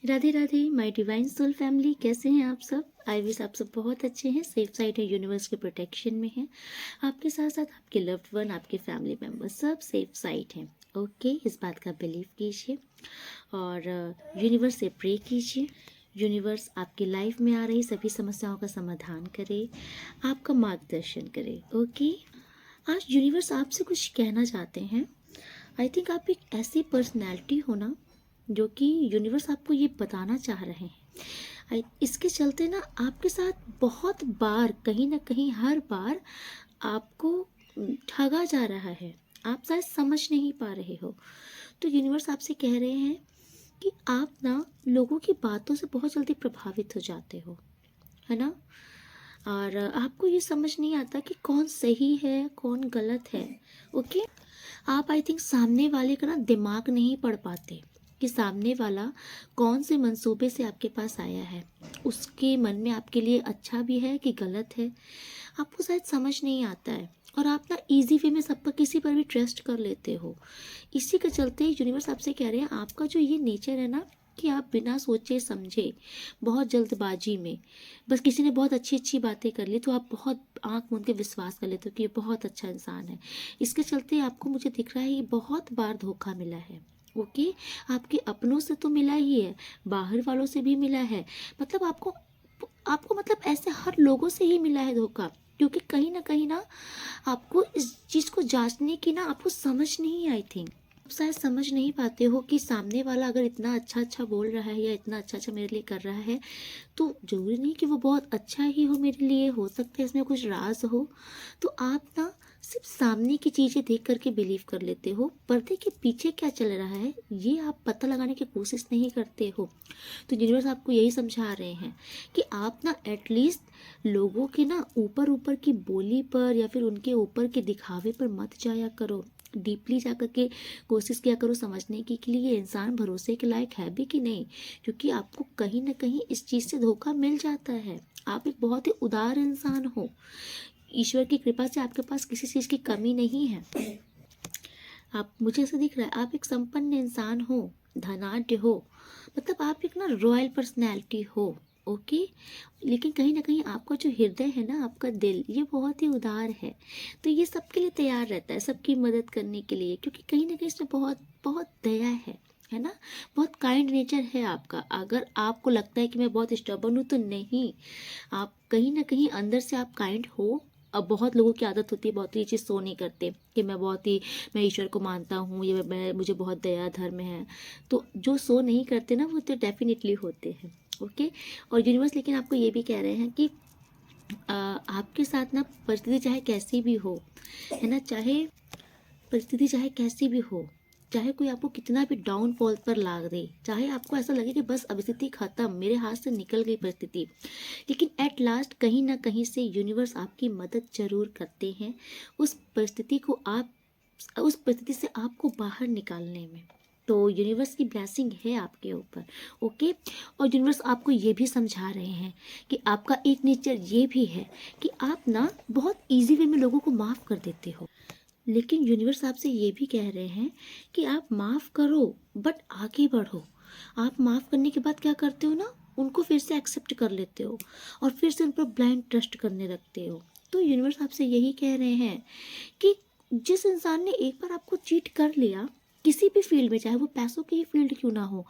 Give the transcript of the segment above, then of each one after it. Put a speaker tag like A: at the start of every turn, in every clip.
A: Radhe Radhe my divine soul family, कैसे हैं आप सब। आई विश आप सब बहुत अच्छे हैं, सेफ साइड है, यूनिवर्स के प्रोटेक्शन में हैं। आपके साथ साथ आपके लव्ड वन, आपके फैमिली मेम्बर्स सब सेफ साइड हैं। ओके, इस बात का बिलीव कीजिए और यूनिवर्स से प्रे कीजिए। यूनिवर्स आपकी लाइफ में आ रही सभी समस्याओं का समाधान करे, आपका मार्गदर्शन करे। ओके, आज यूनिवर्स आपसे कुछ कहना चाहते हैं। आई थिंक आप एक ऐसी पर्सनैलिटी हो ना, जो कि यूनिवर्स आपको ये बताना चाह रहे हैं। इसके चलते ना आपके साथ बहुत बार, कहीं ना कहीं हर बार आपको ठगा जा रहा है। आप शायद समझ नहीं पा रहे हो। तो यूनिवर्स आपसे कह रहे हैं कि आप ना लोगों की बातों से बहुत जल्दी प्रभावित हो जाते हो, है ना। और आपको ये समझ नहीं आता कि कौन सही है कौन गलत है। ओके, आप आई थिंक सामने वाले का ना दिमाग नहीं पढ़ पाते कि सामने वाला कौन से मंसूबे से आपके पास आया है, उसके मन में आपके लिए अच्छा भी है कि गलत है, आपको शायद समझ नहीं आता है। और आप ना इजी वे में सब पर किसी पर भी ट्रस्ट कर लेते हो। इसी के चलते यूनिवर्स आपसे कह रहे हैं, आपका जो ये नेचर है ना, कि आप बिना सोचे समझे, बहुत जल्दबाजी में, बस किसी ने बहुत अच्छी अच्छी बातें कर ली तो आप बहुत आंख मूंद के विश्वास कर लेते हो कि ये बहुत अच्छा इंसान है। इसके चलते आपको, मुझे दिख रहा है, ये बहुत बार धोखा मिला है। ओके, आपके अपनों से तो मिला ही है, बाहर वालों से भी मिला है। मतलब आपको आपको मतलब ऐसे हर लोगों से ही मिला है धोखा। क्योंकि कहीं ना आपको इस चीज़ को जांचने की ना आपको समझ नहीं आई थिंक। आप शायद समझ नहीं पाते हो कि सामने वाला अगर इतना अच्छा अच्छा बोल रहा है या इतना अच्छा अच्छा मेरे लिए कर रहा है, तो जरूरी नहीं कि वो बहुत अच्छा ही हो मेरे लिए, हो सकता है इसमें कुछ राज हो। तो आप ना सिर्फ सामने की चीज़ें देख करके बिलीव कर लेते हो, पर्दे के पीछे क्या चल रहा है ये आप पता लगाने की कोशिश नहीं करते हो। तो यूनिवर्स आपको यही समझा रहे हैं कि आप ना एटलीस्ट लोगों के ना ऊपर ऊपर की बोली पर या फिर उनके ऊपर के दिखावे पर मत जाया करो। डीपली जा कर के कोशिश किया करो समझने की कि ये इंसान भरोसे के लायक है भी कि नहीं। क्योंकि आपको कहीं ना कहीं इस चीज़ से धोखा मिल जाता है। आप एक बहुत ही उदार इंसान हो, ईश्वर की कृपा से आपके पास किसी चीज़ की कमी नहीं है। आप, मुझे ऐसा दिख रहा है, आप एक संपन्न इंसान हो, धनाढ्य हो, मतलब आप एक ना रॉयल पर्सनैलिटी हो। ओके, लेकिन कहीं ना कहीं आपका जो हृदय है ना, आपका दिल, ये बहुत ही उदार है। तो ये सबके लिए तैयार रहता है, सबकी मदद करने के लिए, क्योंकि कहीं ना कहीं इसमें बहुत बहुत दया है ना। बहुत काइंड नेचर है आपका। अगर आपको लगता है कि मैं बहुत स्टबर्न हूँ, तो नहीं, आप कहीं ना कहीं अंदर से आप काइंड हो। अब बहुत लोगों की आदत होती है, बहुत ही चीज़ शो नहीं करते कि मैं बहुत ही, मैं ईश्वर को मानता हूँ, ये मैं, मुझे बहुत दया धर्म है। तो जो शो नहीं करते ना, वो तो डेफिनेटली होते हैं। ओके, और यूनिवर्स लेकिन आपको ये भी कह रहे हैं कि आपके साथ ना परिस्थिति चाहे कैसी भी हो, है ना, चाहे परिस्थिति चाहे कैसी भी हो, चाहे कोई आपको कितना भी डाउनफॉल पर ला दे, चाहे आपको ऐसा लगे कि बस अब स्थिति खत्म, मेरे हाथ से निकल गई परिस्थिति, लेकिन एट लास्ट कहीं ना कहीं से यूनिवर्स आपकी मदद जरूर करते हैं उस परिस्थिति को, आप उस परिस्थिति से आपको बाहर निकालने में। तो यूनिवर्स की ब्लेसिंग है आपके ऊपर। ओके, और यूनिवर्स आपको ये भी समझा रहे हैं कि आपका एक नेचर ये भी है कि आप ना बहुत इजी वे में लोगों को माफ़ कर देते हो। लेकिन यूनिवर्स आपसे ये भी कह रहे हैं कि आप माफ़ करो बट आगे बढ़ो। आप माफ़ करने के बाद क्या करते हो ना, उनको फिर से एक्सेप्ट कर लेते हो और फिर से उन पर ब्लाइंड ट्रस्ट करने लगते हो। तो यूनिवर्स आपसे यही कह रहे हैं कि जिस इंसान ने एक बार आपको चीट कर लिया, किसी भी फील्ड में, चाहे वो पैसों की ही फील्ड क्यों ना हो,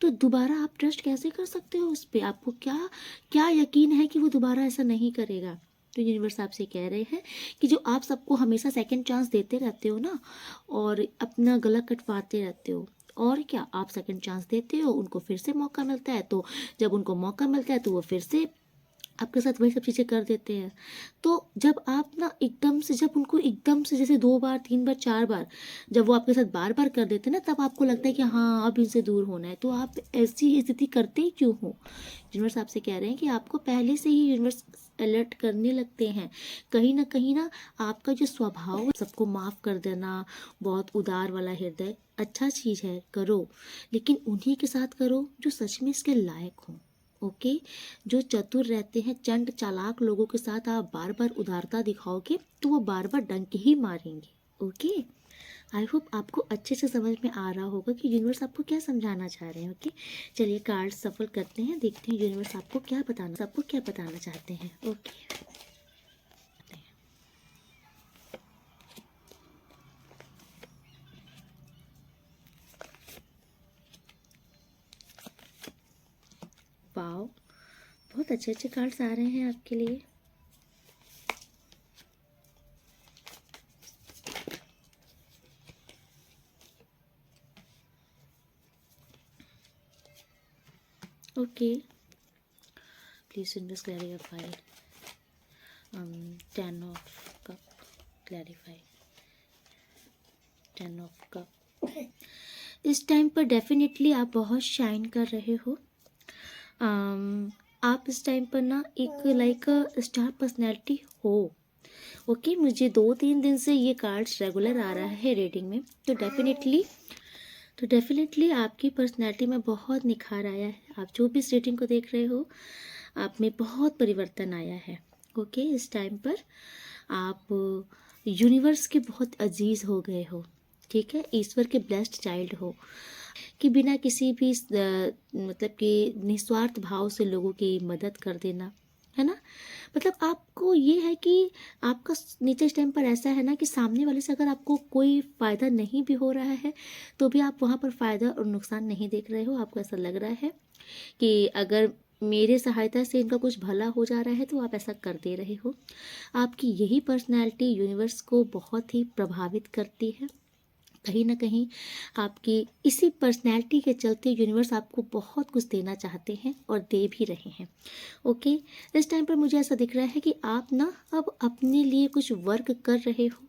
A: तो दोबारा आप ट्रस्ट कैसे कर सकते हो उस पर। आपको क्या क्या यकीन है कि वो दोबारा ऐसा नहीं करेगा। तो यूनिवर्स आपसे कह रहे हैं कि जो आप सबको हमेशा सेकंड चांस देते रहते हो ना, और अपना गला कटवाते रहते हो, और क्या, आप सेकंड चांस देते हो, उनको फिर से मौका मिलता है, तो जब उनको मौका मिलता है तो वो फिर से आपके साथ वही सब चीज़ें कर देते हैं। तो जब आप ना एकदम से, जब उनको एकदम से, जैसे 2 बार 3 बार 4 बार, जब वो आपके साथ बार बार कर देते हैं ना, तब आपको लगता है कि हाँ अब इनसे दूर होना है। तो आप ऐसी स्थिति करते ही क्यों हो। यूनिवर्स आपसे कह रहे हैं कि आपको पहले से ही यूनिवर्स अलर्ट करने लगते हैं। कहीं ना आपका जो स्वभाव है, सबको माफ़ कर देना, बहुत उदार वाला हृदय, अच्छा चीज़ है, करो, लेकिन उन्हीं के साथ करो जो सच में इसके लायक हों। ओके, जो चतुर रहते हैं, चंड चालाक लोगों के साथ आप बार बार उदारता दिखाओगे तो वो बार बार डंक ही मारेंगे। ओके, आई होप आपको अच्छे से समझ में आ रहा होगा कि यूनिवर्स आपको क्या समझाना चाह रहे हैं। ओके, चलिए कार्ड सफल करते हैं, देखते हैं यूनिवर्स आपको क्या बताना चाहते हैं। ओके, वाओ, बहुत अच्छे अच्छे कार्ड्स आ रहे हैं आपके लिए। Okay, please universe clarify. 10 of cup, clarify 10 of cup. इस टाइम पर डेफिनेटली आप बहुत शाइन कर रहे हो। आप इस टाइम पर ना एक लाइक स्टार पर्सनैलिटी हो। ओके, मुझे 2-3 दिन से ये कार्ड्स रेगुलर आ रहा है रीडिंग में, तो डेफिनेटली आपकी पर्सनैलिटी में बहुत निखार आया है। आप जो भी इस रीडिंग को देख रहे हो, आप में बहुत परिवर्तन आया है। ओके, इस टाइम पर आप यूनिवर्स के बहुत अजीज हो गए हो। ठीक है, ईश्वर के ब्लेस्ड चाइल्ड हो कि बिना किसी भी मतलब कि निस्वार्थ भाव से लोगों की मदद कर देना, है ना। मतलब आपको ये है कि आपका नेचर इस टाइम पर ऐसा है ना कि सामने वाले से अगर आपको कोई फ़ायदा नहीं भी हो रहा है तो भी आप वहाँ पर फ़ायदा और नुकसान नहीं देख रहे हो। आपको ऐसा लग रहा है कि अगर मेरे सहायता से इनका कुछ भला हो जा रहा है तो आप ऐसा कर दे रहे हो। आपकी यही पर्सनैलिटी यूनिवर्स को बहुत ही प्रभावित करती है। कहीं ना कहीं आपकी इसी पर्सनैलिटी के चलते यूनिवर्स आपको बहुत कुछ देना चाहते हैं और दे भी रहे हैं। ओके, इस टाइम पर मुझे ऐसा दिख रहा है कि आप ना अब अपने लिए कुछ वर्क कर रहे हो।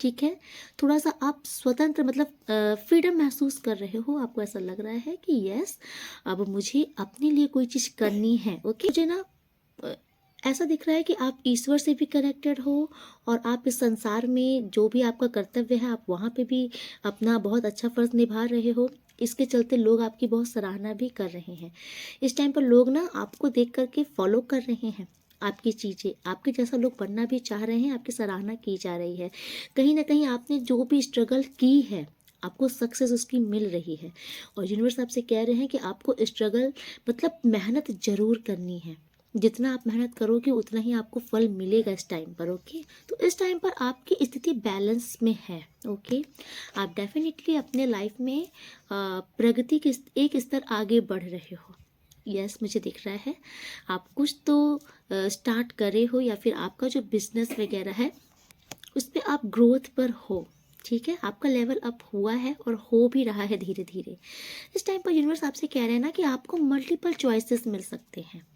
A: ठीक है, थोड़ा सा आप स्वतंत्र मतलब फ्रीडम महसूस कर रहे हो। आपको ऐसा लग रहा है कि यस, अब मुझे अपने लिए कोई चीज़ करनी है। ओके, मुझे ना ऐसा दिख रहा है कि आप ईश्वर से भी कनेक्टेड हो और आप इस संसार में जो भी आपका कर्तव्य है आप वहाँ पे भी अपना बहुत अच्छा फर्ज निभा रहे हो। इसके चलते लोग आपकी बहुत सराहना भी कर रहे हैं। इस टाइम पर लोग ना आपको देख करके फॉलो कर रहे हैं, आपकी चीज़ें, आपके जैसा लोग बनना भी चाह रहे हैं, आपकी सराहना की जा रही है। कहीं ना कहीं आपने जो भी स्ट्रगल की है आपको सक्सेस उसकी मिल रही है और यूनिवर्स आपसे कह रहे हैं कि आपको स्ट्रगल मतलब मेहनत ज़रूर करनी है। जितना आप मेहनत करोगे उतना ही आपको फल मिलेगा इस टाइम पर। ओके, तो इस टाइम पर आपकी स्थिति बैलेंस में है। ओके, आप डेफिनेटली अपने लाइफ में प्रगति के एक स्तर आगे बढ़ रहे हो। यस, मुझे दिख रहा है आप कुछ तो स्टार्ट करे हो या फिर आपका जो बिजनेस वगैरह है उस पर आप ग्रोथ पर हो। ठीक है, आपका लेवल अप हुआ है और हो भी रहा है धीरे धीरे। इस टाइम पर यूनिवर्स आपसे कह रहे हैं ना कि आपको मल्टीपल चॉइसेस मिल सकते हैं।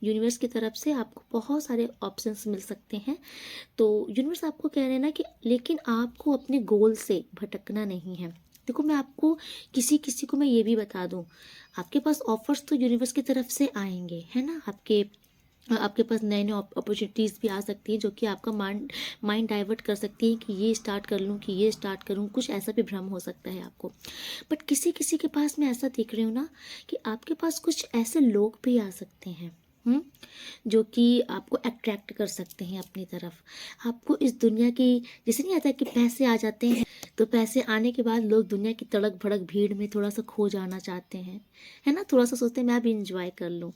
A: यूनिवर्स की तरफ से आपको बहुत सारे ऑप्शंस मिल सकते हैं। तो यूनिवर्स आपको कह रहे हैं ना कि लेकिन आपको अपने गोल से भटकना नहीं है। देखो, मैं आपको किसी किसी को मैं ये भी बता दूं, आपके पास ऑफर्स तो यूनिवर्स की तरफ से आएंगे, है ना। आपके पास नए नए अपॉर्चुनिटीज़ भी आ सकती हैं जो कि आपका माइंड डाइवर्ट कर सकती है कि ये स्टार्ट कर लूँ कि ये स्टार्ट करूँ, कुछ ऐसा भी भ्रम हो सकता है आपको। बट किसी किसी के पास मैं ऐसा देख रही हूँ ना कि आपके पास कुछ ऐसे लोग भी आ सकते हैं जो कि आपको अट्रैक्ट कर सकते हैं अपनी तरफ। आपको इस दुनिया की, जैसे नहीं आता कि पैसे आ जाते हैं तो पैसे आने के बाद लोग दुनिया की तड़क भड़क भीड़ में थोड़ा सा खो जाना चाहते हैं, है ना। थोड़ा सा सोचते हैं मैं भी इंजॉय कर लूँ।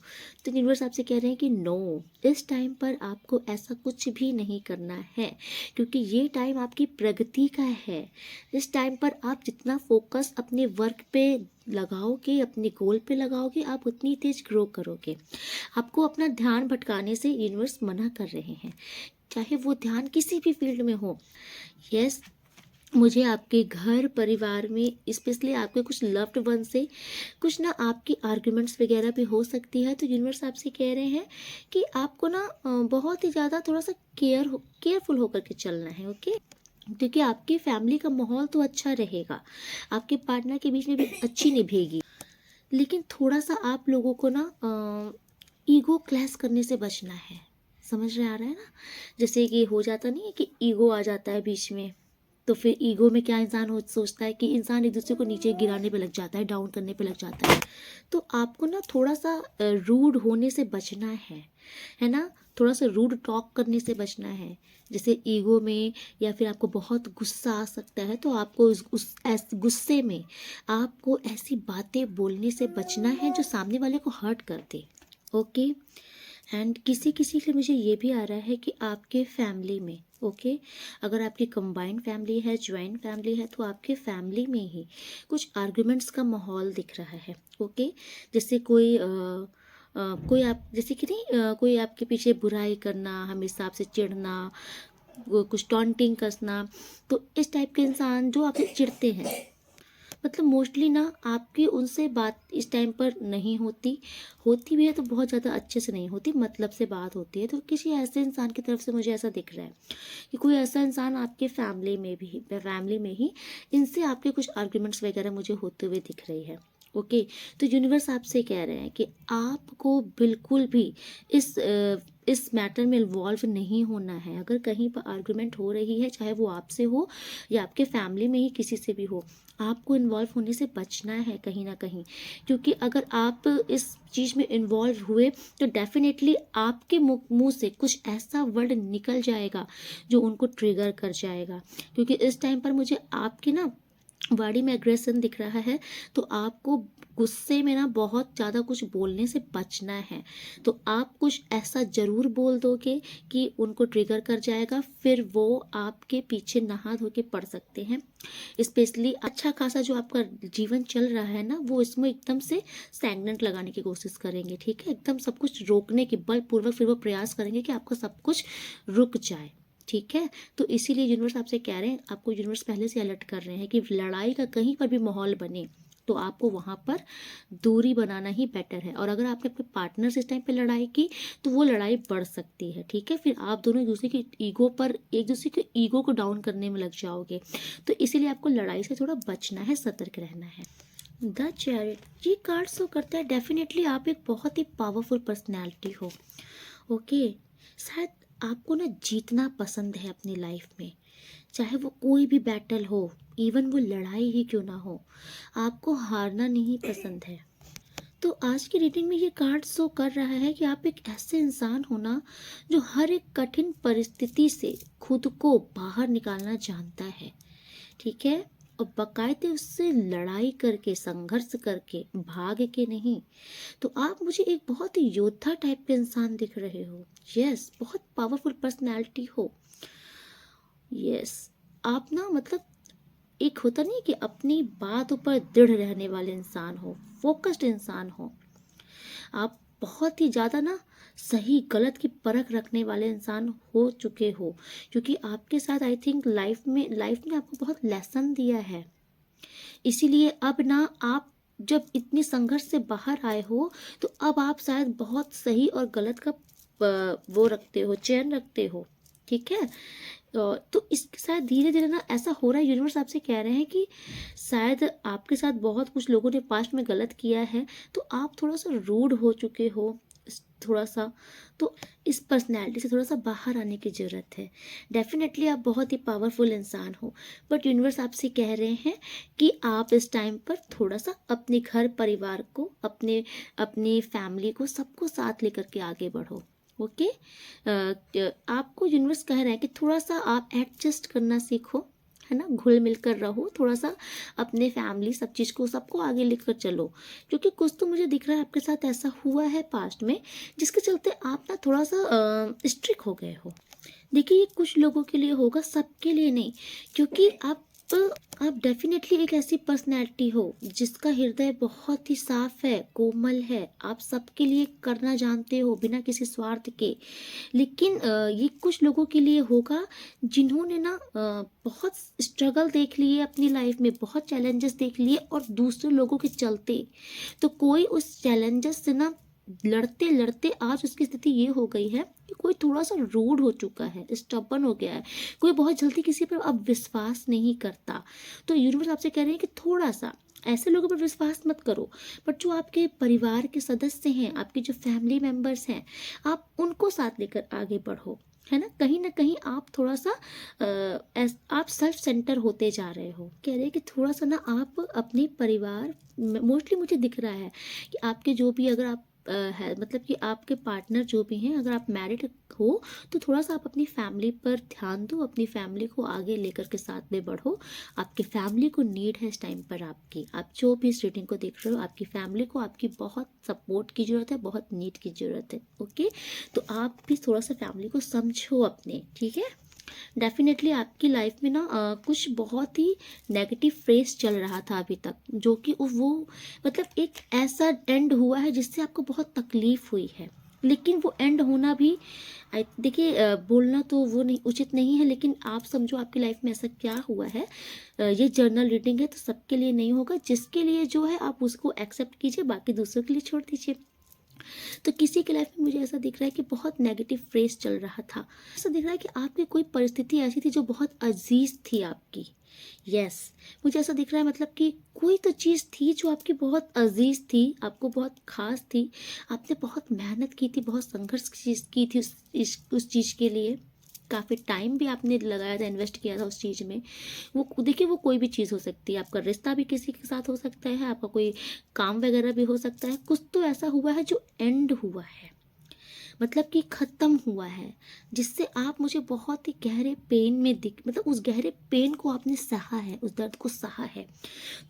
A: तो यूनिवर्स आपसे कह रहे हैं कि नो, इस टाइम पर आपको ऐसा कुछ भी नहीं करना है क्योंकि ये टाइम आपकी प्रगति का है। इस टाइम पर आप जितना फोकस अपने वर्क पे लगाओगे, अपने गोल पे लगाओगे, आप उतनी तेज ग्रो करोगे। आपको अपना ध्यान भटकाने से यूनिवर्स मना कर रहे हैं, चाहे वो ध्यान किसी भी फील्ड में हो। यस, मुझे आपके घर परिवार में स्पेशली आपके कुछ लव्ड वन से कुछ ना आपकी आर्ग्यूमेंट्स वगैरह भी हो सकती है। तो यूनिवर्स आपसे कह रहे हैं कि आपको ना बहुत ही ज़्यादा थोड़ा सा केयरफुल होकर के चलना है। ओके, क्योंकि आपकी फैमिली का माहौल तो अच्छा रहेगा, आपके पार्टनर के बीच में भी अच्छी निभेगी, लेकिन थोड़ा सा आप लोगों को ना ईगो क्लैश करने से बचना है। समझ रहे आ रहा है ना, जैसे कि हो जाता नहीं है कि ईगो आ जाता है बीच में, तो फिर ईगो में क्या इंसान सोचता है कि इंसान एक दूसरे को नीचे गिराने पे लग जाता है, डाउन करने पे लग जाता है। तो आपको ना थोड़ा सा रूड होने से बचना है ना, थोड़ा सा रूड टॉक करने से बचना है। जैसे ईगो में या फिर आपको बहुत गुस्सा आ सकता है, तो आपको गुस्से में आपको ऐसी बातें बोलने से बचना है जो सामने वाले को हर्ट कर दे। ओके। एंड किसी किसी के लिए मुझे ये भी आ रहा है कि आपके फैमिली में, ओके, अगर आपकी कंबाइंड फैमिली है, ज्वाइंट फैमिली है, तो आपके फैमिली में ही कुछ आर्गुमेंट्स का माहौल दिख रहा है। ओके। जैसे कोई आप जैसे कि नहीं, कोई आपके पीछे बुराई करना, हमेशा आपसे चिढ़ना, कुछ टॉन्टिंग कसना। तो इस टाइप के इंसान जो आपसे चिढ़ते हैं, मतलब मोस्टली ना आपकी उनसे बात इस टाइम पर नहीं होती, होती भी है तो बहुत ज़्यादा अच्छे से नहीं होती, मतलब से बात होती है। तो किसी ऐसे इंसान की तरफ से मुझे ऐसा दिख रहा है कि कोई ऐसा इंसान आपके फैमिली में ही इनसे आपके कुछ आर्ग्यूमेंट्स वगैरह मुझे होते हुए दिख रही है। ओके। तो यूनिवर्स आपसे कह रहे हैं कि आपको बिल्कुल भी इस मैटर में इन्वॉल्व नहीं होना है। अगर कहीं पर आर्गुमेंट हो रही है, चाहे वो आपसे हो या आपके फैमिली में ही किसी से भी हो, आपको इन्वॉल्व होने से बचना है कहीं ना कहीं। क्योंकि अगर आप इस चीज़ में इन्वॉल्व हुए तो डेफिनेटली आपके मुंह से कुछ ऐसा वर्ड निकल जाएगा जो उनको ट्रिगर कर जाएगा। क्योंकि इस टाइम पर मुझे आपकी ना बॉडी में एग्रेशन दिख रहा है, तो आपको गुस्से में ना बहुत ज़्यादा कुछ बोलने से बचना है। तो आप कुछ ऐसा ज़रूर बोल दोगे कि उनको ट्रिगर कर जाएगा, फिर वो आपके पीछे नहा धो के पड़ सकते हैं। स्पेशली अच्छा खासा जो आपका जीवन चल रहा है ना, वो इसमें एकदम से स्टैग्नेंट लगाने की कोशिश करेंगे। ठीक है, एकदम सब कुछ रोकने के बलपूर्वक फिर वो प्रयास करेंगे कि आपका सब कुछ रुक जाए। ठीक है। तो इसीलिए यूनिवर्स आपसे कह रहे हैं, आपको यूनिवर्स पहले से अलर्ट कर रहे हैं कि लड़ाई का कहीं पर भी माहौल बने तो आपको वहाँ पर दूरी बनाना ही बेटर है। और अगर आपने अपने पार्टनर से इस टाइम पे लड़ाई की तो वो लड़ाई बढ़ सकती है। ठीक है, फिर आप दोनों एक दूसरे के ईगो को डाउन करने में लग जाओगे। तो इसीलिए आपको लड़ाई से थोड़ा बचना है, सतर्क रहना है। द चैरिट ये कार्ड शो करता है डेफिनेटली आप एक बहुत ही पावरफुल पर्सनैलिटी हो। ओके। शायद आपको ना जीतना पसंद है अपनी लाइफ में, चाहे वो कोई भी बैटल हो, इवन वो लड़ाई ही क्यों ना हो, आपको हारना नहीं पसंद है। तो आज की रीडिंग में ये कार्ड शो कर रहा है कि आप एक ऐसे इंसान हो ना जो हर एक कठिन परिस्थिति से खुद को बाहर निकालना जानता है। ठीक है, और बाकायदे उससे लड़ाई करके, संघर्ष करके, भाग के नहीं। तो आप मुझे एक बहुत ही योद्धा टाइप के इंसान दिख रहे हो। यस, बहुत पावरफुल पर्सनैलिटी हो। यस, आप ना मतलब एक होता नहीं कि अपनी बातों पर दृढ़ रहने वाले इंसान हो, फोकस्ड इंसान हो। आप बहुत ही ज़्यादा ना सही गलत की परख रखने वाले इंसान हो चुके हो, क्योंकि आपके साथ आई थिंक लाइफ ने आपको बहुत लेसन दिया है। इसीलिए अब ना आप जब इतनी संघर्ष से बाहर आए हो तो अब आप शायद बहुत सही और गलत का वो रखते हो, चयन रखते हो। ठीक है। तो इसके साथ धीरे धीरे ना ऐसा हो रहा है, यूनिवर्स आपसे कह रहे हैं कि शायद आपके साथ बहुत कुछ लोगों ने पास्ट में गलत किया है, तो आप थोड़ा सा रूड हो चुके हो थोड़ा सा। तो इस पर्सनैलिटी से थोड़ा सा बाहर आने की ज़रूरत है। डेफिनेटली आप बहुत ही पावरफुल इंसान हो, बट यूनिवर्स आपसे कह रहे हैं कि आप इस टाइम पर थोड़ा सा अपने घर परिवार को, अपनी फैमिली को, सबको साथ लेकर के आगे बढ़ो। ओके। आपको यूनिवर्स कह रहे हैं कि थोड़ा सा आप एडजस्ट करना सीखो, है ना, घुल मिल कर रहो थोड़ा सा, अपने फैमिली सब चीज़ को, सबको आगे लेकर चलो। क्योंकि कुछ तो मुझे दिख रहा है आपके साथ ऐसा हुआ है पास्ट में, जिसके चलते आप ना थोड़ा सा स्ट्रिक्ट हो गए हो। देखिए, ये कुछ लोगों के लिए होगा, सबके लिए नहीं। क्योंकि आप डेफिनेटली एक ऐसी पर्सनैलिटी हो जिसका हृदय बहुत ही साफ है, कोमल है, आप सबके लिए करना जानते हो बिना किसी स्वार्थ के। लेकिन ये कुछ लोगों के लिए होगा जिन्होंने ना बहुत स्ट्रगल देख लिए अपनी लाइफ में, बहुत चैलेंजेस देख लिए, और दूसरे लोगों के चलते तो कोई उस चैलेंजेस से ना लड़ते लड़ते आज उसकी स्थिति ये हो गई है कि कोई थोड़ा सा रूड हो चुका है, स्टबर्न हो गया है, कोई बहुत जल्दी किसी पर अब विश्वास नहीं करता। तो यूनिवर्स आपसे कह रहे हैं कि थोड़ा सा ऐसे लोगों पर विश्वास मत करो, बट जो आपके परिवार के सदस्य हैं, आपके जो फैमिली मेंबर्स हैं, आप उनको साथ लेकर आगे बढ़ो। है ना कहीं आप थोड़ा सा आप सेल्फ सेंटर होते जा रहे हो। कह रहे हैं कि थोड़ा सा ना आप अपने परिवार, मोस्टली मुझे दिख रहा है कि आपके जो भी, अगर आप है मतलब कि आपके पार्टनर जो भी हैं, अगर आप मैरिड हो तो थोड़ा सा आप अपनी फैमिली पर ध्यान दो, अपनी फैमिली को आगे लेकर के साथ में बढ़ो। आपकी फैमिली को नीड है इस टाइम पर आपकी। आप जो भी इस रीडिंग को देख रहे हो, आपकी फैमिली को आपकी बहुत सपोर्ट की ज़रूरत है, बहुत नीड की ज़रूरत है। ओके, तो आप भी थोड़ा सा फैमिली को समझो अपने, ठीक है। डेफिनेटली आपकी लाइफ में ना कुछ बहुत ही नेगेटिव फेस चल रहा था अभी तक, जो कि वो मतलब एक ऐसा एंड हुआ है जिससे आपको बहुत तकलीफ हुई है। लेकिन वो एंड होना भी, देखिए बोलना तो वो नहीं उचित नहीं है, लेकिन आप समझो आपकी लाइफ में ऐसा क्या हुआ है। ये जर्नल रीडिंग है तो सबके लिए नहीं होगा, जिसके लिए जो है आप उसको एक्सेप्ट कीजिए, बाकी दूसरों के लिए छोड़ दीजिए। तो किसी की लाइफ में मुझे ऐसा दिख रहा है कि बहुत नेगेटिव फेस चल रहा था। ऐसा दिख रहा है कि आपकी कोई परिस्थिति ऐसी थी जो बहुत अजीज थी आपकी। यस, मुझे ऐसा दिख रहा है मतलब कि कोई तो चीज़ थी जो आपकी बहुत अजीज थी, आपको बहुत खास थी। आपने बहुत मेहनत की थी, बहुत संघर्ष की थी उस चीज़ के लिए। काफ़ी टाइम भी आपने लगाया था, इन्वेस्ट किया था उस चीज़ में। वो देखिए, वो कोई भी चीज़ हो सकती है, आपका रिश्ता भी किसी के साथ हो सकता है, आपका कोई काम वगैरह भी हो सकता है। कुछ तो ऐसा हुआ है जो एंड हुआ है, मतलब कि ख़त्म हुआ है, जिससे आप मुझे बहुत ही गहरे पेन में दिख, मतलब उस गहरे पेन को आपने सहा है, उस दर्द को सहा है।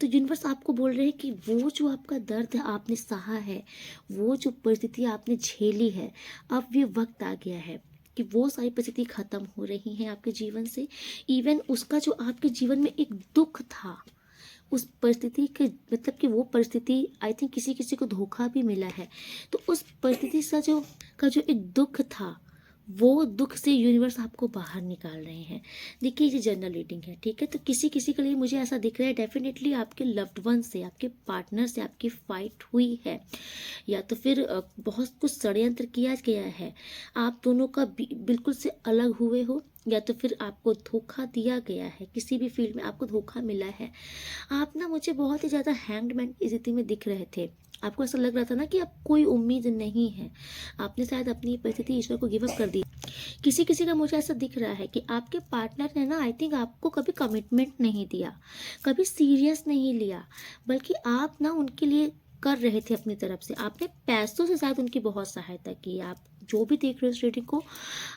A: तो यूनिवर्स आपको बोल रहे हैं कि वो जो आपका दर्द है आपने सहा है, वो जो परिस्थिति आपने झेली है, अब ये वक्त आ गया है कि वो सारी परिस्थिति खत्म हो रही हैं आपके जीवन से। इवन उसका जो आपके जीवन में एक दुख था, उस परिस्थिति के, मतलब कि वो परिस्थिति, आई थिंक किसी किसी को धोखा भी मिला है, तो उस परिस्थिति का जो एक दुख था, वो दुख से यूनिवर्स आपको बाहर निकाल रहे हैं। देखिए, ये जनरल रीडिंग है, ठीक है। तो किसी किसी के लिए मुझे ऐसा दिख रहा है, डेफिनेटली आपके लव्ड वन से, आपके पार्टनर से आपकी फाइट हुई है, या तो फिर बहुत कुछ षड्यंत्र किया गया है, आप दोनों का बिल्कुल से अलग हुए हो, या तो फिर आपको धोखा दिया गया है, किसी भी फील्ड में आपको धोखा मिला है। आप ना मुझे बहुत ही ज़्यादा हैंगमैन की स्थिति में दिख रहे थे। आपको ऐसा लग रहा था ना कि अब कोई उम्मीद नहीं है, आपने शायद अपनी परिस्थिति ईश्वर को गिव अप कर दी। किसी किसी का मुझे ऐसा दिख रहा है कि आपके पार्टनर ने ना, आई थिंक आपको कभी कमिटमेंट नहीं दिया, कभी सीरियस नहीं लिया, बल्कि आप ना उनके लिए कर रहे थे अपनी तरफ से, आपने पैसों से शायद उनकी बहुत सहायता की। आप जो भी देख रहे हो इस रीडिंग को,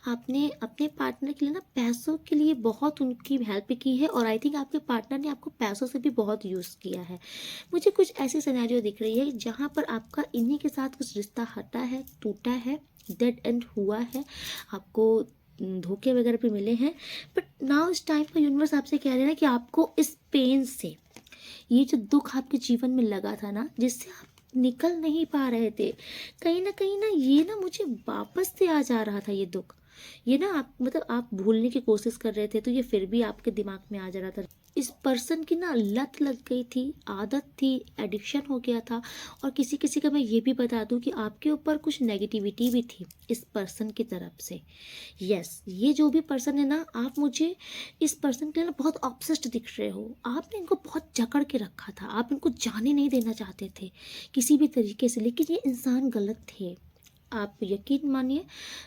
A: आपने अपने पार्टनर के लिए ना पैसों के लिए बहुत उनकी हेल्प की है, और आई थिंक आपके पार्टनर ने आपको पैसों से भी बहुत यूज़ किया है। मुझे कुछ ऐसी सिनेरियो दिख रही है जहाँ पर आपका इन्हीं के साथ कुछ रिश्ता हटा है, टूटा है, डेड एंड हुआ है, आपको धोखे वगैरह भी मिले हैं। बट नाउ इस टाइम पर यूनिवर्स आपसे कह रहे हैं कि आपको इस पेन से, ये जो दुख आपके जीवन में लगा था ना, जिससे आप निकल नहीं पा रहे थे, कहीं ना ये ना मुझे वापस से आ जा रहा था ये दुख। ये ना आप, मतलब आप भूलने की कोशिश कर रहे थे, तो ये फिर भी आपके दिमाग में आ जा रहा था। इस पर्सन की ना लत लग गई थी, आदत थी, एडिक्शन हो गया था। और किसी किसी का मैं ये भी बता दूं कि आपके ऊपर कुछ नेगेटिविटी भी थी इस पर्सन की तरफ से। यस, ये जो भी पर्सन है ना, आप मुझे इस पर्सन के लिए ना बहुत ऑब्सेस्ड दिख रहे हो। आपने इनको बहुत जकड़ के रखा था, आप इनको जाने नहीं देना चाहते थे किसी भी तरीके से, लेकिन ये इंसान गलत थे। आप यकीन मानिए,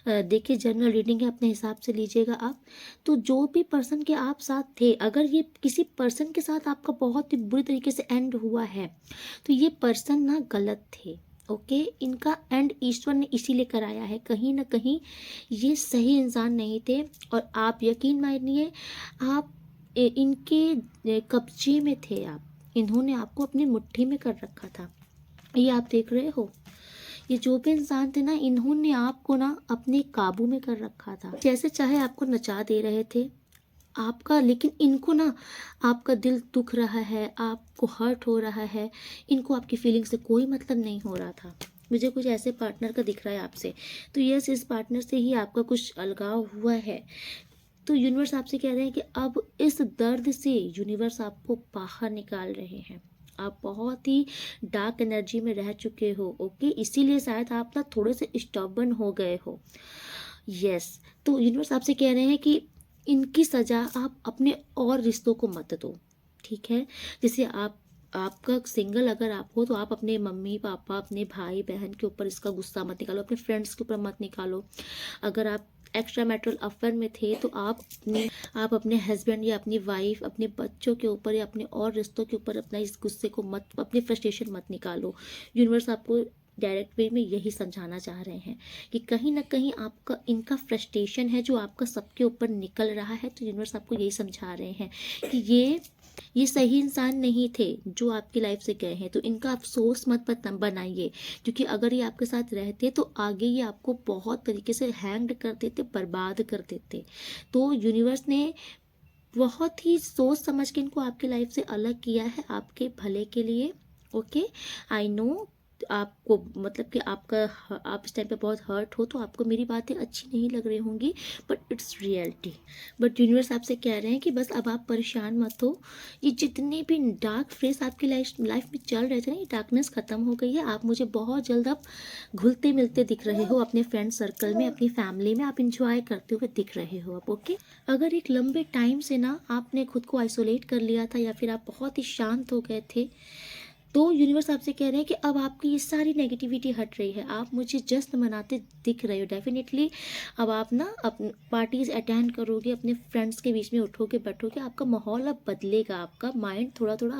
A: देखिए जनरल रीडिंग है, अपने हिसाब से लीजिएगा आप। तो जो भी पर्सन के आप साथ थे, अगर ये किसी पर्सन के साथ आपका बहुत ही बुरी तरीके से एंड हुआ है, तो ये पर्सन ना गलत थे। ओके, इनका एंड ईश्वर ने इसीलिए कराया है, कहीं ना कहीं ये सही इंसान नहीं थे। और आप यकीन मानिए, आप इनके कब्जे में थे, आप, इन्होंने आपको अपनी मुट्ठी में कर रखा था। ये आप देख रहे हो, ये जो भी इंसान थे ना, इन्होंने आपको ना अपने काबू में कर रखा था, जैसे चाहे आपको नचा दे रहे थे आपका। लेकिन इनको ना आपका दिल दुख रहा है, आपको हर्ट हो रहा है, इनको आपकी फीलिंग से कोई मतलब नहीं हो रहा था। मुझे कुछ ऐसे पार्टनर का दिख रहा है आपसे। तो यस, इस पार्टनर से ही आपका कुछ अलगाव हुआ है। तो यूनिवर्स आपसे कह रहे हैं कि अब इस दर्द से यूनिवर्स आपको बाहर निकाल रहे हैं। आप बहुत ही डार्क एनर्जी में रह चुके हो, ओके, इसीलिए शायद आप ना थोड़े से स्टबर्न हो गए हो। यस, तो यूनिवर्स आपसे कह रहे हैं कि इनकी सज़ा आप अपने और रिश्तों को मत दो, ठीक है। जैसे आप आपका सिंगल अगर आप हो तो आप अपने मम्मी पापा, अपने भाई बहन के ऊपर इसका गुस्सा मत निकालो, अपने फ्रेंड्स के ऊपर मत निकालो। अगर आप एक्स्ट्रा मैरिटल अफेयर में थे तो आप अपने हस्बैंड या अपनी वाइफ, अपने बच्चों के ऊपर या अपने और रिश्तों के ऊपर अपना इस गुस्से को मत, अपनी फ्रस्ट्रेशन मत निकालो। यूनिवर्स आपको डायरेक्ट वे में यही समझाना चाह रहे हैं कि कहीं ना कहीं आपका इनका फ्रस्ट्रेशन है जो आपका सबके ऊपर निकल रहा है। तो यूनिवर्स आपको यही समझा रहे हैं कि ये सही इंसान नहीं थे जो आपकी लाइफ से गए हैं। तो इनका अफसोस मत बनाइए, क्योंकि अगर ये आपके साथ रहते तो आगे ये आपको बहुत तरीके से हैंग्ड कर देते, बर्बाद कर देते। तो यूनिवर्स ने बहुत ही सोच समझ के इनको आपकी लाइफ से अलग किया है, आपके भले के लिए। ओके, आई नो आपको मतलब कि आप इस टाइम पे बहुत हर्ट हो, तो आपको मेरी बातें अच्छी नहीं लग रही होंगी, but it's reality. But universe आपसे कह रहे हैं कि बस अब आप परेशान मत हो। ये जितने भी डार्क फेस आपकी लाइफ में चल रहे थे ना, ये डार्कनेस खत्म हो गई है। आप मुझे बहुत जल्द अब घुलते मिलते दिख रहे हो अपने फ्रेंड सर्कल में, अपनी फैमिली में आप इंजॉय करते हुए दिख रहे हो अब। ओके, अगर एक लंबे टाइम से ना आपने खुद को आइसोलेट कर लिया था या फिर आप बहुत ही शांत हो गए थे, तो यूनिवर्स आपसे कह रहे हैं कि अब आपकी ये सारी नेगेटिविटी हट रही है, आप मुझे जश्न मनाते दिख रहे हो। डेफिनेटली अब आप ना अपने पार्टीज अटेंड करोगे, अपने फ्रेंड्स के बीच में उठोगे बैठोगे, आपका माहौल अब बदलेगा, आपका माइंड थोड़ा थोड़ा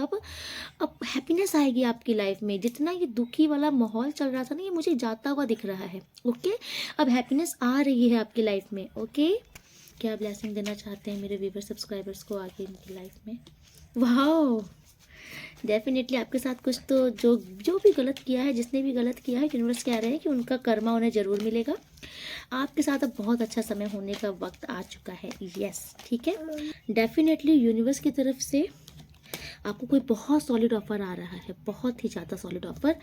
A: अब हैप्पीनेस आएगी आपकी लाइफ में। जितना ये दुखी वाला माहौल चल रहा था ना, ये मुझे जाता हुआ दिख रहा है। ओके, अब हैप्पीनेस आ रही है आपकी लाइफ में। ओके, क्या ब्लेसिंग देना चाहते हैं मेरे व्यूवर सब्सक्राइबर्स को आगे इनकी लाइफ में? वाह, डेफिनेटली आपके साथ कुछ तो जो जो भी गलत किया है, जिसने भी गलत किया है, यूनिवर्स कह रहे हैं कि उनका कर्मा उन्हें ज़रूर मिलेगा। आपके साथ अब बहुत अच्छा समय होने का वक्त आ चुका है। यस, ठीक है, डेफिनेटली यूनिवर्स की तरफ से आपको कोई बहुत सॉलिड ऑफर आ रहा है, बहुत ही ज़्यादा सॉलिड ऑफर।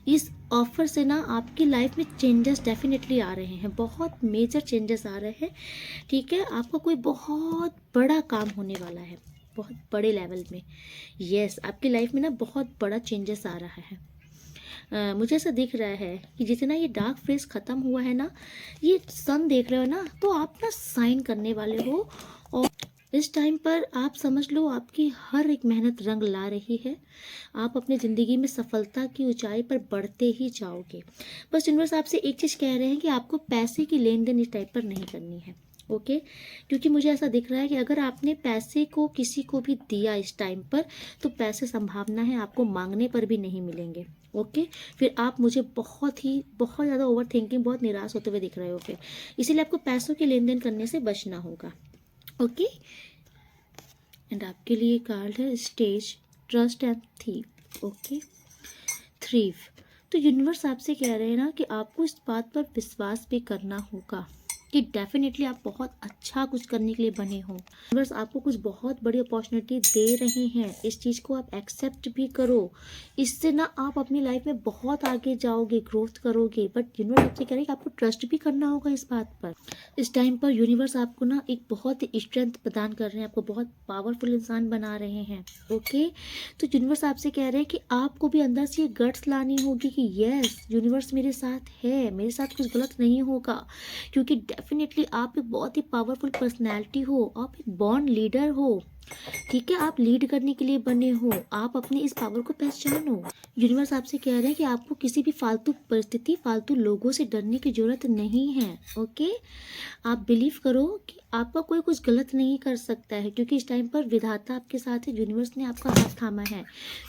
A: इस ऑफर से ना आपकी लाइफ में चेंजेस डेफिनेटली आ रहे हैं, बहुत मेजर चेंजेस आ रहे हैं। ठीक है, आपका कोई बहुत बड़ा काम होने वाला है, बहुत बड़े लेवल में। यस, आपकी लाइफ में ना बहुत बड़ा चेंजेस आ रहा है। मुझे ऐसा दिख रहा है कि जितना ये डार्क फेज ख़त्म हुआ है ना, ये सन देख रहे हो ना, तो आप ना साइन करने वाले हो। और इस टाइम पर आप समझ लो आपकी हर एक मेहनत रंग ला रही है। आप अपनी ज़िंदगी में सफलता की ऊंचाई पर बढ़ते ही जाओगे। बस यूनिवर्स आपसे एक चीज़ कह रहे हैं कि आपको पैसे की लेन देन इस टाइप पर नहीं करनी है। ओके, क्योंकि मुझे ऐसा दिख रहा है कि अगर आपने पैसे को किसी को भी दिया इस टाइम पर, तो पैसे संभावना है आपको मांगने पर भी नहीं मिलेंगे। ओके, फिर आप मुझे बहुत ज़्यादा ओवर थिंकिंग, बहुत निराश होते हुए दिख रहे हो फिर, इसीलिए आपको पैसों के लेन देन करने से बचना होगा। ओके, एंड आपके लिए कार्ड है stage, trust and thrive. Okay, thrive. तो यूनिवर्स आपसे कह रहे हैं ना कि आपको इस बात पर विश्वास भी करना होगा कि डेफिनेटली आप बहुत अच्छा कुछ करने के लिए बने हो। यूनिवर्स आपको कुछ बहुत बड़ी अपॉर्चुनिटी दे रहे हैं, इस चीज़ को आप एक्सेप्ट भी करो। इससे ना आप अपनी लाइफ में बहुत आगे जाओगे, ग्रोथ करोगे। बट यूनिवर्स आपसे कह रहे हैं कि आपको ट्रस्ट भी करना होगा इस बात पर। इस टाइम पर यूनिवर्स आपको ना एक बहुत ही स्ट्रेंथ प्रदान कर रहे हैं, आपको बहुत पावरफुल इंसान बना रहे हैं। ओके, तो यूनिवर्स आपसे कह रहे हैं कि आपको भी अंदर से ये गट्स लानी होगी कि यस, यूनिवर्स मेरे साथ है, मेरे साथ कुछ गलत नहीं होगा। क्योंकि डेफिनेटली आप एक बहुत ही पावरफुल पर्सनैलिटी हो, आप एक बॉर्न लीडर हो। ठीक है, आप लीड करने के लिए बने हो, आप अपनी इस पावर को पहचानो। यूनिवर्स आपसे कह रहे हैं कि आपको किसी भी फालतू परिस्थिति, फालतू लोगों से डरने की जरूरत नहीं है। ओके, आप बिलीव करो कि आपका कोई कुछ गलत नहीं कर सकता है, क्योंकि इस टाइम पर विधाता आपके साथ है, यूनिवर्स ने आपका हाथ थामा है।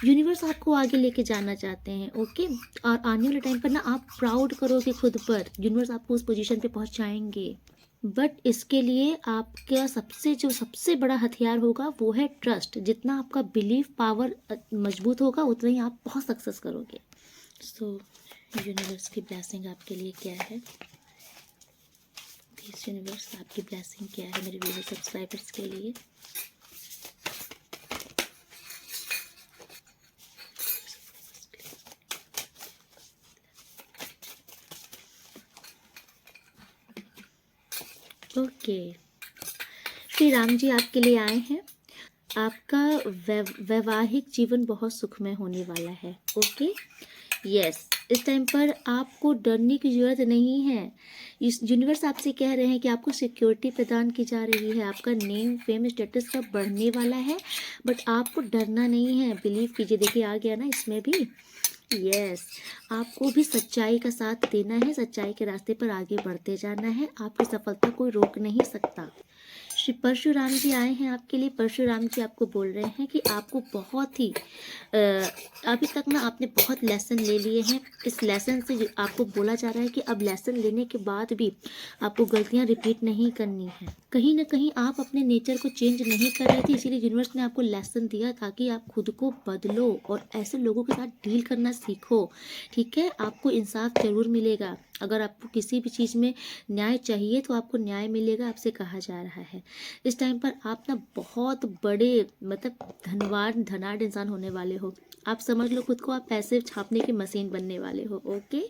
A: यूनिवर्स आपको आगे लेके जाना चाहते हैं। ओके, और आने वाले टाइम पर ना आप प्राउड करोगे खुद पर, यूनिवर्स आपको उस पोजीशन पे पहुंचाएंगे। बट इसके लिए आपका सबसे बड़ा हथियार होगा वो है ट्रस्ट। जितना आपका बिलीव पावर मजबूत होगा, उतना ही आप बहुत सक्सेस करोगे। सो यूनिवर्स की ब्लेसिंग आपके लिए क्या है? दिस यूनिवर्स आपकी ब्लेसिंग क्या है मेरे व्यूअर सब्सक्राइबर्स के लिए? ओके, श्री राम जी आपके लिए आए हैं। आपका वैवाहिक जीवन बहुत सुखमय होने वाला है। ओके, यस, इस टाइम पर आपको डरने की ज़रूरत नहीं है। इस यूनिवर्स आपसे कह रहे हैं कि आपको सिक्योरिटी प्रदान की जा रही है, आपका नेम फेम स्टेटस सब बढ़ने वाला है, बट आपको डरना नहीं है। बिलीव कीजिए, देखिए आ गया ना इसमें भी। यस, आपको भी सच्चाई का साथ देना है, सच्चाई के रास्ते पर आगे बढ़ते जाना है। आपकी सफलता कोई रोक नहीं सकता। श्री परशुराम जी आए हैं आपके लिए। परशुराम जी आपको बोल रहे हैं कि आपको बहुत ही अभी तक ना आपने बहुत लेसन ले लिए हैं। इस लेसन से आपको बोला जा रहा है कि अब लेसन लेने के बाद भी आपको गलतियां रिपीट नहीं करनी है। कहीं ना कहीं आप अपने नेचर को चेंज नहीं कर रहे थे, इसीलिए यूनिवर्स ने आपको लेसन दिया ताकि आप खुद को बदलो और ऐसे लोगों के साथ डील करना सीखो। ठीक है, आपको इंसाफ जरूर मिलेगा। अगर आपको किसी भी चीज़ में न्याय चाहिए तो आपको न्याय मिलेगा, आपसे कहा जा रहा है। इस टाइम पर आप ना बहुत बड़े मतलब धनाढ़ इंसान होने वाले हो। आप समझ लो खुद को, आप पैसे छापने की मशीन बनने वाले हो। ओके,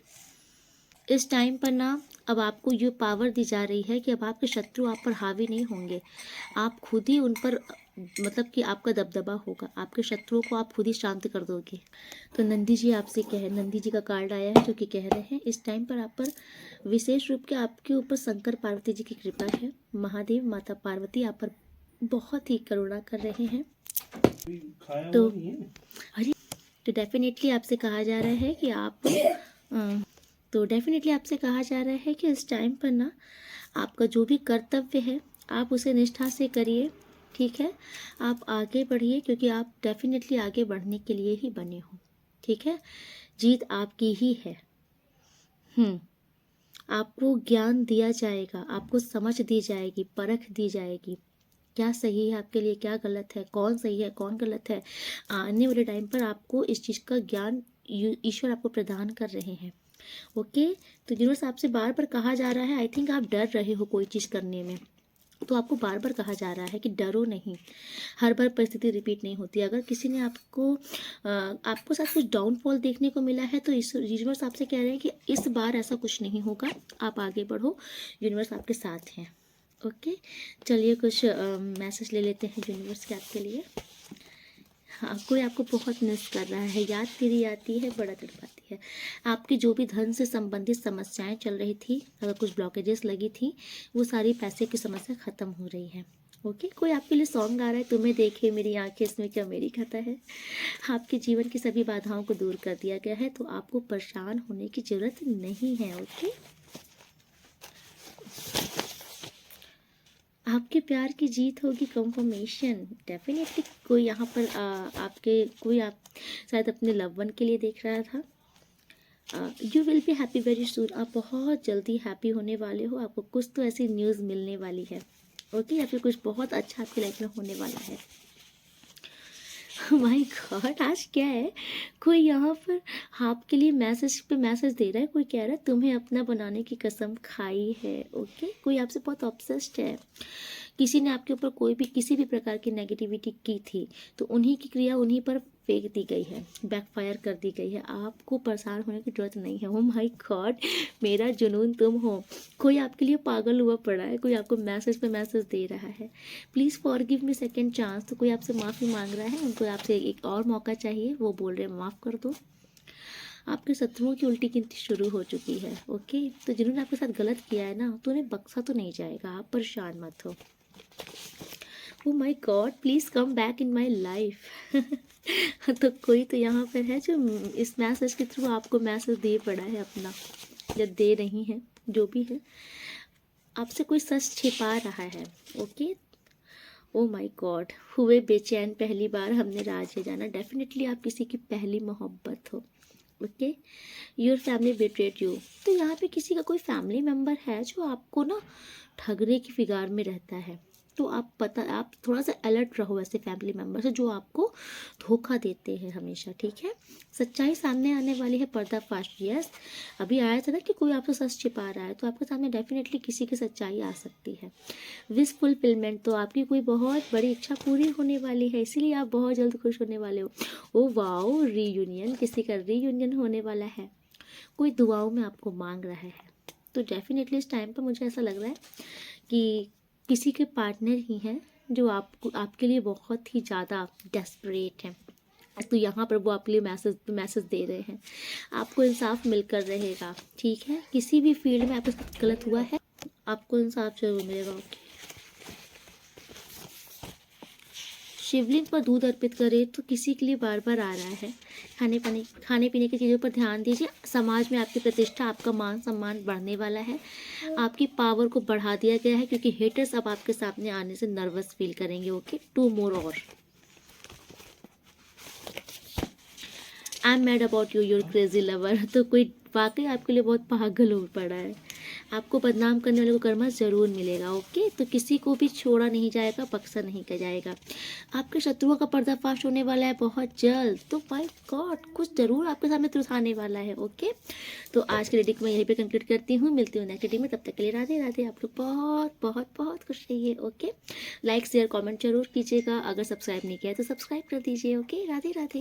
A: इस टाइम पर ना अब आपको ये पावर दी जा रही है कि अब आपके शत्रु आप पर हावी नहीं होंगे, आप खुद ही उन पर मतलब कि आपका दबदबा होगा। आपके शत्रुओं को आप खुद ही शांत कर दोगे। तो नंदी जी आपसे नंदी जी का कार्ड आया है जो कि कह रहे हैं इस टाइम पर आप पर विशेष रूप के आपके ऊपर शंकर पार्वती जी की कृपा है। महादेव माता पार्वती आप पर बहुत ही करुणा कर रहे हैं। तो अरे, तो डेफिनेटली आपसे कहा जा रहा है कि आप डेफिनेटली आपसे कहा जा रहा है कि इस टाइम पर ना आपका जो भी कर्तव्य है आप उसे निष्ठा से करिए। ठीक है, आप आगे बढ़िए क्योंकि आप डेफिनेटली आगे बढ़ने के लिए ही बने हो। ठीक है, जीत आपकी ही है। आपको ज्ञान दिया जाएगा, आपको समझ दी जाएगी, परख दी जाएगी, क्या सही है आपके लिए, क्या गलत है, कौन सही है कौन गलत है। आने वाले टाइम पर आपको इस चीज़ का ज्ञान ईश्वर आपको प्रदान कर रहे हैं। ओके, तो यूनिवर्स आपसे बार बार कहा जा रहा है, आई थिंक आप डर रहे हो कोई चीज़ करने में, तो आपको बार बार कहा जा रहा है कि डरो नहीं। हर बार परिस्थिति रिपीट नहीं होती। अगर किसी ने आपको साथ कुछ डाउनफॉल देखने को मिला है तो इस यूनिवर्स आपसे कह रहे हैं कि इस बार ऐसा कुछ नहीं होगा, आप आगे बढ़ो, यूनिवर्स आपके साथ हैं। ओके, चलिए कुछ मैसेज ले लेते हैं यूनिवर्स के आपके लिए। हाँ, कोई आपको बहुत मिस कर रहा है, याद तेरी आती है, बड़ा तड़पाती है। आपकी जो भी धन से संबंधित समस्याएं चल रही थी, अगर कुछ ब्लॉकेजेस लगी थी, वो सारी पैसे की समस्या ख़त्म हो रही है। ओके, कोई आपके लिए सॉन्ग आ रहा है, तुम्हें देखे मेरी आंखें इसमें क्या मेरी खता है। आपके जीवन की सभी बाधाओं को दूर कर दिया गया है, तो आपको परेशान होने की ज़रूरत नहीं है। ओके, आपके प्यार की जीत होगी, कंफर्मेशन। डेफिनेटली कोई यहाँ पर आप शायद अपने लव वन के लिए देख रहा था। You will be happy very soon. आप बहुत जल्दी हैप्पी होने वाले हो, आपको कुछ तो ऐसी न्यूज़ मिलने वाली है। ओके, या फिर कुछ बहुत अच्छा आपकी लाइफ में होने वाला है। माय गॉड, आज क्या है, कोई यहाँ पर आपके लिए मैसेज पे मैसेज दे रहा है। कोई कह रहा है तुम्हें अपना बनाने की कसम खाई है। ओके, कोई आपसे बहुत ऑब्सेस्ड है। किसी ने आपके ऊपर कोई भी किसी भी प्रकार की नेगेटिविटी की थी, तो उन्हीं की क्रिया उन्हीं पर फेंक दी गई है, बैकफायर कर दी गई है। आपको परेशान होने की जरूरत नहीं है। ओ माय गॉड, मेरा जुनून तुम हो। कोई आपके लिए पागल हुआ पड़ा है, कोई आपको मैसेज पे मैसेज दे रहा है, please forgive me second chance. तो कोई आपसे माफ़ी मांग रहा है, उनको आपसे एक और मौका चाहिए, वो बोल रहे हैं माफ़ कर दो। आपके शत्रुओं की उल्टी गिनती शुरू हो चुकी है। ओके, तो जिन्होंने आपके साथ गलत किया है ना, तो उन्हें बख्शा तो नहीं जाएगा, आप परेशान मत हो। Oh my God, please come back in my life. तो कोई तो यहाँ पर है जो इस मैसेज के थ्रू आपको मैसेज दे पड़ा है अपना, या दे रही है, जो भी है। आपसे कोई सच छिपा रहा है। ओके, ओ माय गॉड, हुए बेचैन पहली बार हमने राज है जाना। डेफिनेटली आप किसी की पहली मोहब्बत हो। Okay, your family betrayed you. तो यहाँ पे किसी का कोई फैमिली मेम्बर है जो आपको ना ठगने की फिगार में रहता है। तो आप थोड़ा सा अलर्ट रहो ऐसे फैमिली मेम्बर से जो आपको धोखा देते हैं हमेशा। ठीक है, सच्चाई सामने आने वाली है, पर्दाफाश। यस, अभी आया था ना कि कोई आपसे सच छिपा रहा है, तो आपके सामने डेफिनेटली किसी की सच्चाई आ सकती है। विश फुलफिलमेंट, तो आपकी कोई बहुत बड़ी इच्छा पूरी होने वाली है, इसीलिए आप बहुत जल्द खुश होने वाले हो। ओ वाओ, रीयूनियन, किसी का रीयूनियन होने वाला है, कोई दुआओं में आपको मांग रहा है। तो डेफिनेटली इस टाइम पर मुझे ऐसा लग रहा है कि किसी के पार्टनर ही हैं जो आपके लिए बहुत ही ज़्यादा डेस्परेट हैं। तो यहाँ पर वो आपके लिए मैसेज दे रहे हैं। आपको इंसाफ मिलकर रहेगा, ठीक है। किसी भी फील्ड में आपके साथ गलत हुआ है, आपको इंसाफ जरूर मिलेगा। ओके, शिवलिंग पर दूध अर्पित करें तो किसी के लिए बार बार आ रहा है। खाने पीने की चीज़ों पर ध्यान दीजिए। समाज में आपकी प्रतिष्ठा, आपका मान सम्मान बढ़ने वाला है। आपकी पावर को बढ़ा दिया गया है क्योंकि हेटर्स अब आपके सामने आने से नर्वस फील करेंगे। ओके, 2 मोर और। I am mad about you your crazy lover. तो कोई वाकई आपके लिए बहुत पागल हो पड़ा है। आपको बदनाम करने वाले को कर्मा ज़रूर मिलेगा। ओके, तो किसी को भी छोड़ा नहीं जाएगा, बख्शा नहीं किया जाएगा। आपके शत्रुओं का पर्दाफाश होने वाला है बहुत जल्द। तो माय गॉड, कुछ ज़रूर आपके सामने तुरंत आने वाला है। ओके, तो आज की रीडिंग मैं यहीं पे कंक्लूड करती हूँ। मिलती हूँ नेक्स्ट रीडिंग में, तब तक के लिए राधे राधे। आप लोग बहुत बहुत बहुत खुश रहिए। ओके, लाइक शेयर कॉमेंट जरूर कीजिएगा। अगर सब्सक्राइब नहीं किया तो सब्सक्राइब कर दीजिए। ओके, राधे राधे।